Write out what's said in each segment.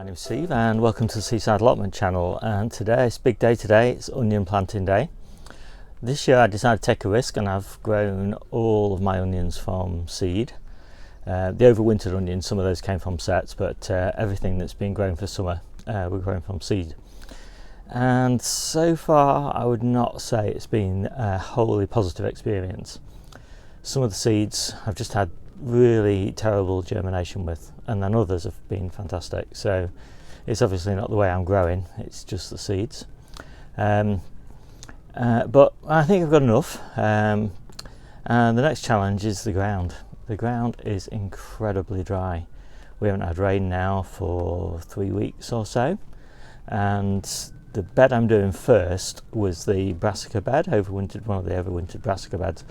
My name's Steve and welcome to the Seaside Allotment channel, and today it's a big day today. It's onion planting day. This year I decided to take a risk and I've grown all of my onions from seed. The overwintered onions, some of those came from sets, but everything that's been grown for summer we're growing from seed. And so far I would not say it's been a wholly positive experience. Some of the seeds I've just had really terrible germination with, and then others have been fantastic. So it's obviously not the way I'm growing, it's just the seeds. But I think I've got enough. And the next challenge is the ground. The ground is incredibly dry. We haven't had rain now for 3 weeks or so, and the bed I'm doing first was the brassica bed, overwintered, one of the overwintered brassica beds.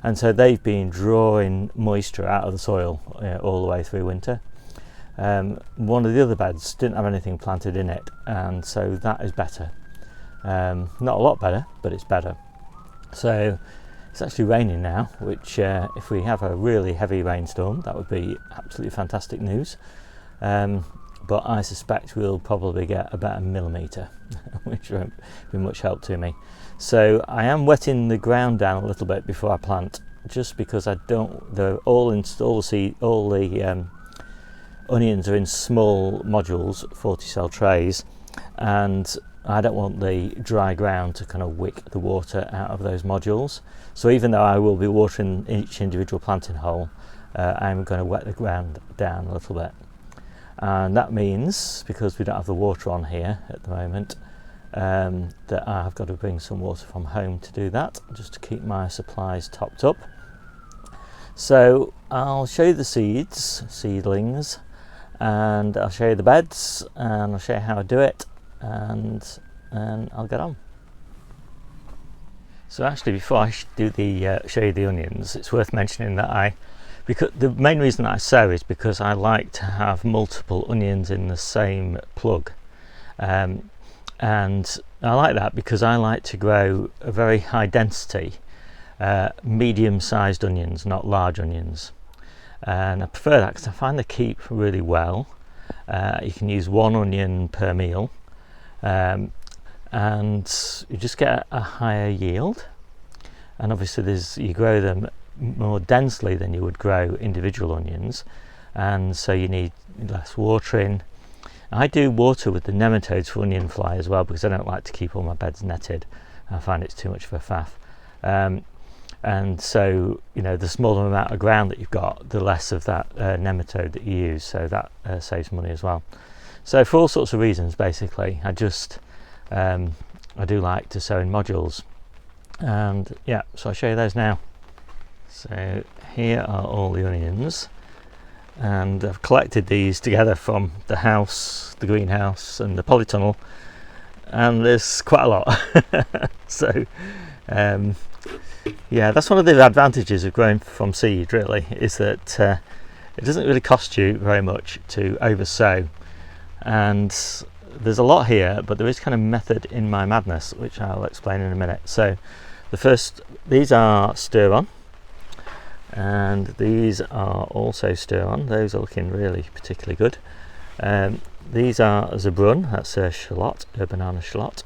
And so they've been drawing moisture out of the soil all the way through winter. One of the other beds didn't have anything planted in it, and so that is better. Not a lot better, but it's better. So it's actually raining now, which if we have a really heavy rainstorm, that would be absolutely fantastic news. But I suspect we'll probably get about 1 millimetre, which won't be much help to me. So I am wetting the ground down a little bit before I plant, just because I don't. All the onions are in small modules, 40 cell trays, and I don't want the dry ground to kind of wick the water out of those modules. So even though I will be watering each individual planting hole, I'm going to wet the ground down a little bit. And that means, because we don't have the water on here at the moment, that I've got to bring some water from home to do that, just to keep my supplies topped up. So I'll show you the seedlings, and I'll show you the beds, and I'll show you how I do it, and I'll get on. So actually, before I do show you the onions, it's worth mentioning that because the main reason that I sow is because I like to have multiple onions in the same plug. And I like that because I like to grow a very high density, medium-sized onions, not large onions. And I prefer that because I find they keep really well. You can use 1 onion per meal, and you just get a higher yield. And obviously you grow them more densely than you would grow individual onions, and so you need less watering. I do water with the nematodes for onion fly as well, because I don't like to keep all my beds netted. I find it's too much of a faff. And so, the smaller amount of ground that you've got, the less of that nematode that you use, so that saves money as well. So for all sorts of reasons, basically, I do like to sow in modules. And yeah, so I'll show you those now. So here are all the onions, and I've collected these together from the house, the greenhouse and the polytunnel, and there's quite a lot. So yeah, that's one of the advantages of growing from seed, really, is that it doesn't really cost you very much to oversow. And there's a lot here, but there is kind of method in my madness, which I'll explain in a minute. So these are Sturon, and these are also Sturon. Those are looking really particularly good. These are Zebrun, that's a shallot, a banana shallot,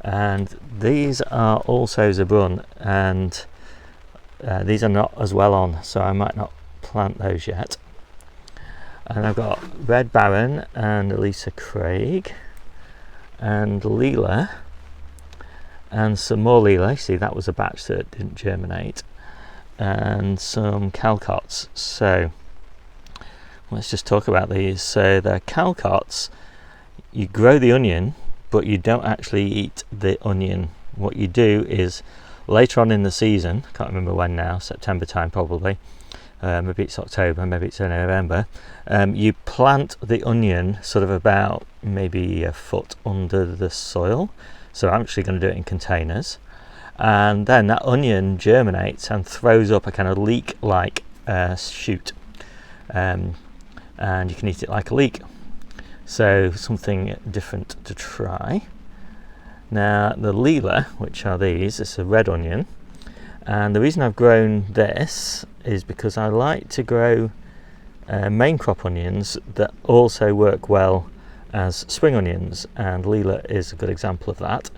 and these are also Zebrun, and these are not as well on, so I might not plant those yet. And I've got Red Baron and Elisa Craig and Lila, and some more Lila. See, that was a batch that didn't germinate, and some calcots. So let's just talk about these. So the calcots, you grow the onion, but you don't actually eat the onion. What you do is, later on in the season, can't remember when now, September time probably, maybe it's October, maybe it's November, you plant the onion sort of about maybe a foot under the soil. So I'm actually going to do it in containers, and then that onion germinates and throws up a kind of leek-like shoot, and you can eat it like a leek. So something different to try. Now the Lila, which are these, it's a red onion, and the reason I've grown this is because I like to grow main crop onions that also work well as spring onions, and Lila is a good example of that.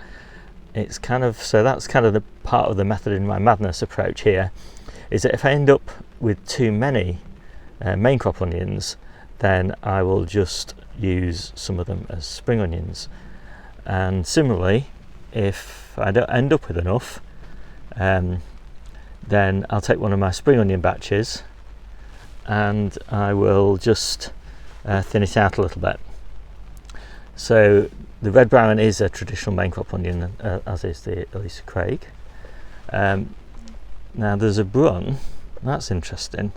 It's kind of, so that's kind of the part of the method in my madness approach here, is that if I end up with too many main crop onions, then I will just use some of them as spring onions. And similarly, if I don't end up with enough, then I'll take one of my spring onion batches and I will just thin it out a little bit. So the red brown is a traditional main crop onion, as is the Elisa Craig. Now there's a brun, that's interesting.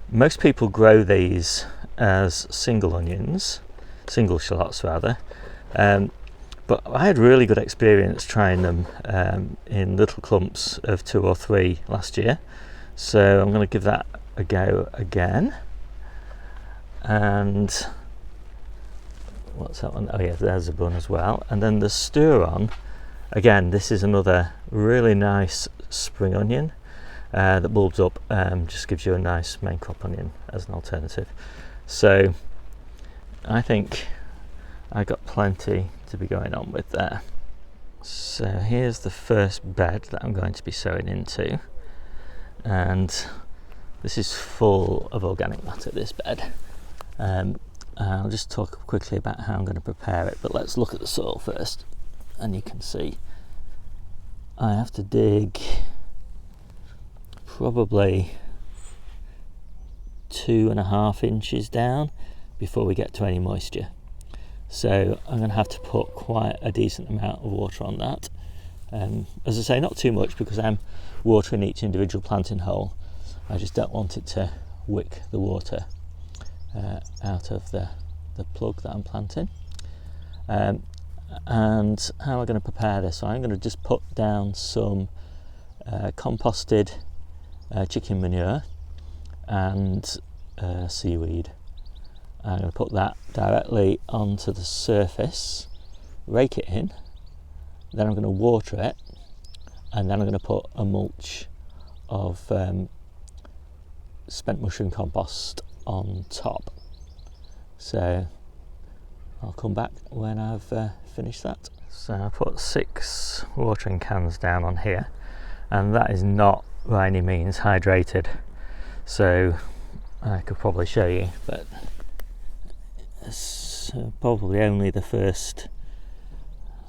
Most people grow these as single onions, single shallots rather, but I had really good experience trying them in little clumps of 2 or 3 last year, so I'm going to give that a go again. And what's that one? Oh yeah, there's a bun as well. And then the Sturon, again, this is another really nice spring onion that bulbs up, just gives you a nice main crop onion as an alternative. So I think I got plenty to be going on with there. So here's the first bed that I'm going to be sowing into, and this is full of organic matter, this bed. I'll just talk quickly about how I'm going to prepare it, but let's look at the soil first, and you can see I have to dig probably 2.5 inches down before we get to any moisture. So I'm going to have to put quite a decent amount of water on that. As I say, not too much because I'm watering each individual planting hole. I just don't want it to wick the water out of the plug that I'm planting. And how am I going to prepare this? So I'm going to just put down some composted chicken manure and seaweed. I'm going to put that directly onto the surface, rake it in, then I'm going to water it, and then I'm going to put a mulch of spent mushroom compost on top. So I'll come back when I've finished that. So I put 6 watering cans down on here, and that is not by any means hydrated, so I could probably show you, but it's probably only the first,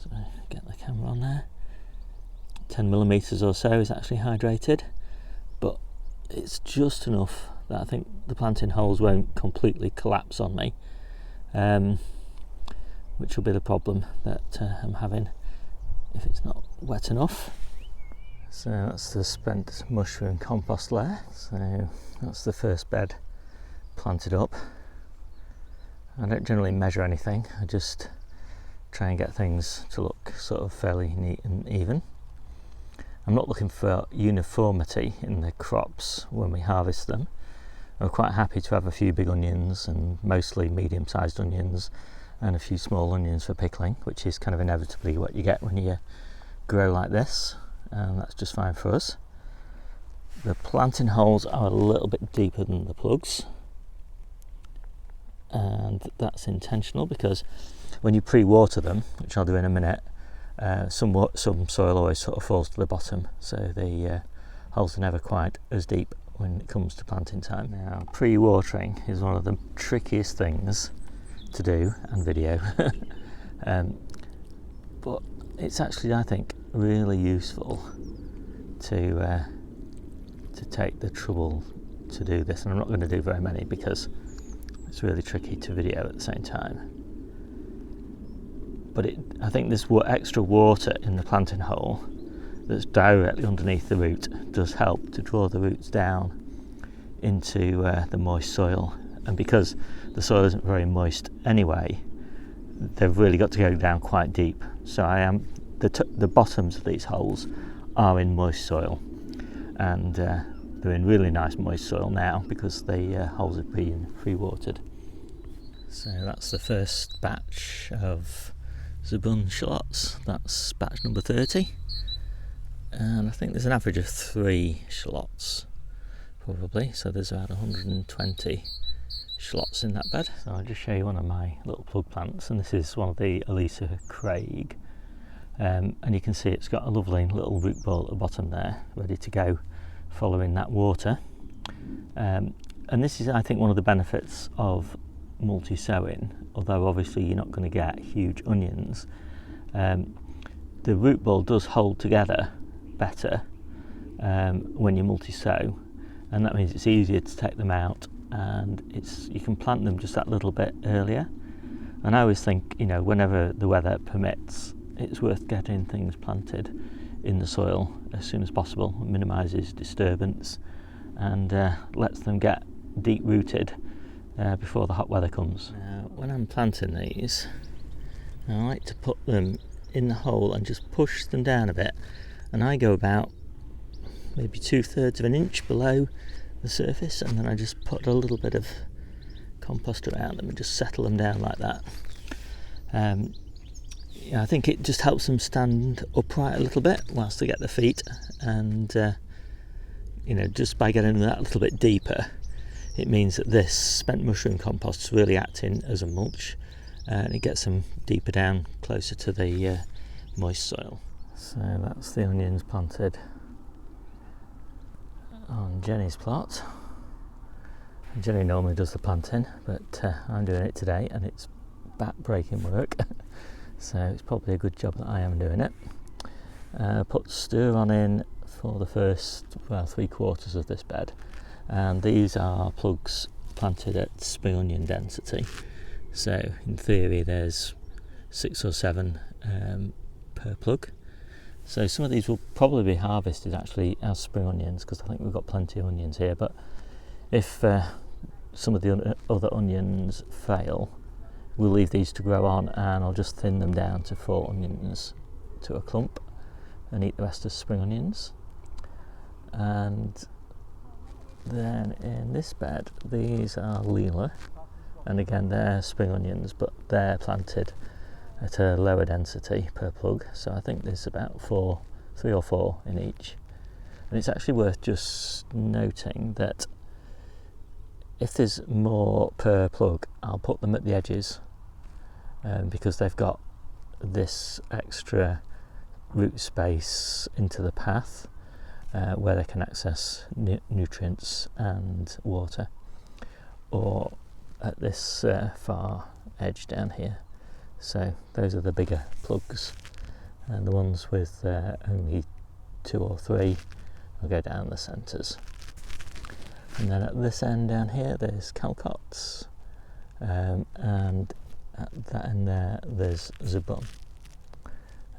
so get the camera on there, 10mm or so is actually hydrated, but it's just enough that I think the planting holes won't completely collapse on me, which will be the problem that I'm having if it's not wet enough. So that's the spent mushroom compost layer, so that's the first bed planted up. I don't generally measure anything, I just try and get things to look sort of fairly neat and even. I'm not looking for uniformity in the crops when we harvest them. I'm quite happy to have a few big onions and mostly medium-sized onions and a few small onions for pickling, which is kind of inevitably what you get when you grow like this, and that's just fine for us. The planting holes are a little bit deeper than the plugs, and that's intentional because when you pre-water them, which I'll do in a minute, some soil always sort of falls to the bottom, so the holes are never quite as deep when it comes to planting time. Now, pre-watering is one of the trickiest things to do and video, but it's actually, I think, really useful to take the trouble to do this, and I'm not going to do very many because it's really tricky to video at the same time. But I think this extra water in the planting hole that's directly underneath the root does help to draw the roots down into the moist soil, and because the soil isn't very moist anyway, they've really got to go down quite deep. So the bottoms of these holes are in moist soil, and they're in really nice moist soil now because the holes have been pre-watered. So that's the first batch of Zebun shallots, that's batch number 30, and I think there's an average of 3 shallots probably, so there's about 120 shallots in that bed. So I'll just show you one of my little plug plants, and this is one of the Elisa Craig, and you can see it's got a lovely little root ball at the bottom there, ready to go following that water. And this is, I think, one of the benefits of multi-sowing, although obviously you're not going to get huge onions. The root ball does hold together better when you multi-sow, and that means it's easier to take them out, and you can plant them just that little bit earlier. And I always think, you know, whenever the weather permits, it's worth getting things planted in the soil as soon as possible. It minimises disturbance and lets them get deep rooted before the hot weather comes. Now, when I'm planting these, I like to put them in the hole and just push them down a bit, and I go about maybe 2/3 of an inch below the surface, and then I just put a little bit of compost around them and just settle them down like that. I think it just helps them stand upright a little bit whilst they get their feet, and you know, just by getting them that little bit deeper, it means that this spent mushroom compost is really acting as a mulch, and it gets them deeper down, closer to the moist soil. So that's the onions planted on Jenny's plot. Jenny normally does the planting, but I'm doing it today, and it's back-breaking work. So it's probably a good job that I am doing it. Put Sturon in for the first, well, 3/4 of this bed, and these are plugs planted at spring onion density. So in theory there's 6 or 7 per plug. So some of these will probably be harvested actually as spring onions, because I think we've got plenty of onions here, but if some of the other onions fail, we'll leave these to grow on, and I'll just thin them down to 4 onions to a clump and eat the rest as spring onions. And then in this bed, these are Lila, and again they're spring onions, but they're planted at a lower density per plug, so I think there's about 3 or 4 in each. And it's actually worth just noting that if there's more per plug, I'll put them at the edges, because they've got this extra root space into the path where they can access nutrients and water, or at this far edge down here. So those are the bigger plugs, and the ones with only 2 or 3 will go down the centres. And then at this end down here there's calcots, and at that end there's zebon.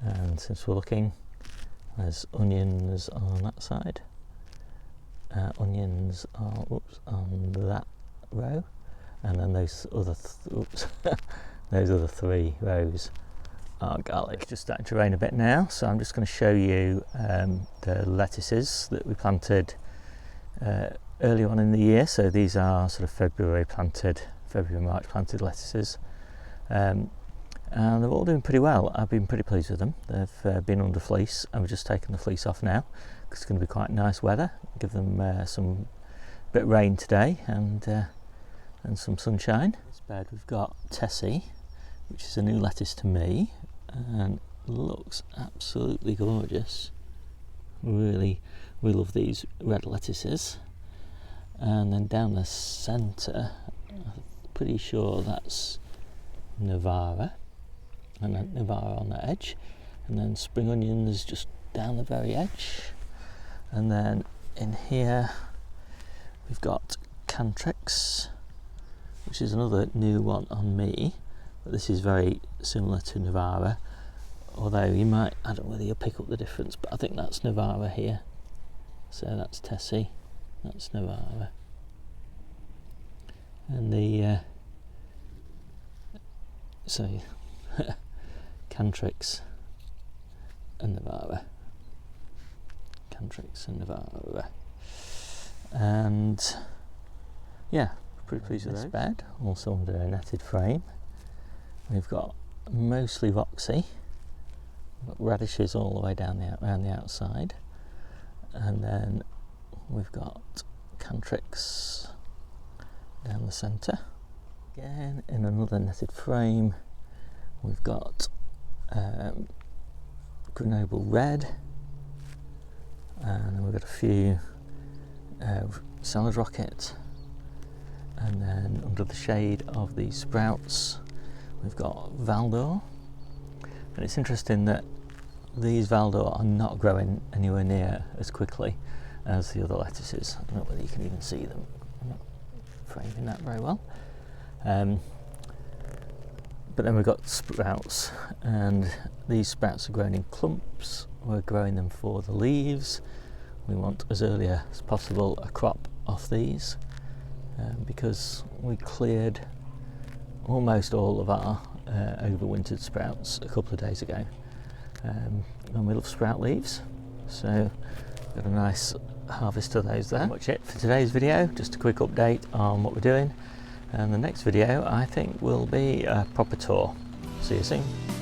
And since we're looking, there's onions on that side, onions are on that row, and then those other those other 3 rows are garlic. It's just starting to rain a bit now, so I'm just going to show you the lettuces that we planted early on in the year. So these are sort of February March planted lettuces, and they're all doing pretty well. I've been pretty pleased with them. They've been under fleece, and we've just taken the fleece off now because it's going to be quite nice weather. Give them some bit of rain today and some sunshine. In this bed we've got Tessie, which is a new lettuce to me, and looks absolutely gorgeous. Really, we love these red lettuces. And then down the centre, I'm pretty sure that's Navara, and then Navara on the edge, and then spring onions just down the very edge. And then in here we've got Cantrix, which is another new one on me, but this is very similar to Navara, although you might, I don't know whether you'll pick up the difference, but I think that's Navara here. So that's Tessie, that's Navara. And the Cantrix and Navara. Cantrix and Navara. And yeah, pretty pleased with this bed, also under a netted frame. We've got mostly Roxy, we've got radishes all the way down around the outside, and then we've got Cantrix down the centre. Again, in another netted frame, we've got Grenoble Red, and then we've got a few salad rocket, and then under the shade of the sprouts we've got Valdor. And it's interesting that these Valdor are not growing anywhere near as quickly as the other lettuces. I don't know whether you can even see them. I'm not framing that very well. But then we've got sprouts, and these sprouts are grown in clumps. We're growing them for the leaves. We want as early as possible a crop off these, because we cleared almost all of our overwintered sprouts a couple of days ago, and we love sprout leaves, so got a nice harvest of those there. That's it for today's video, just a quick update on what we're doing, and the next video I think will be a proper tour. See you soon.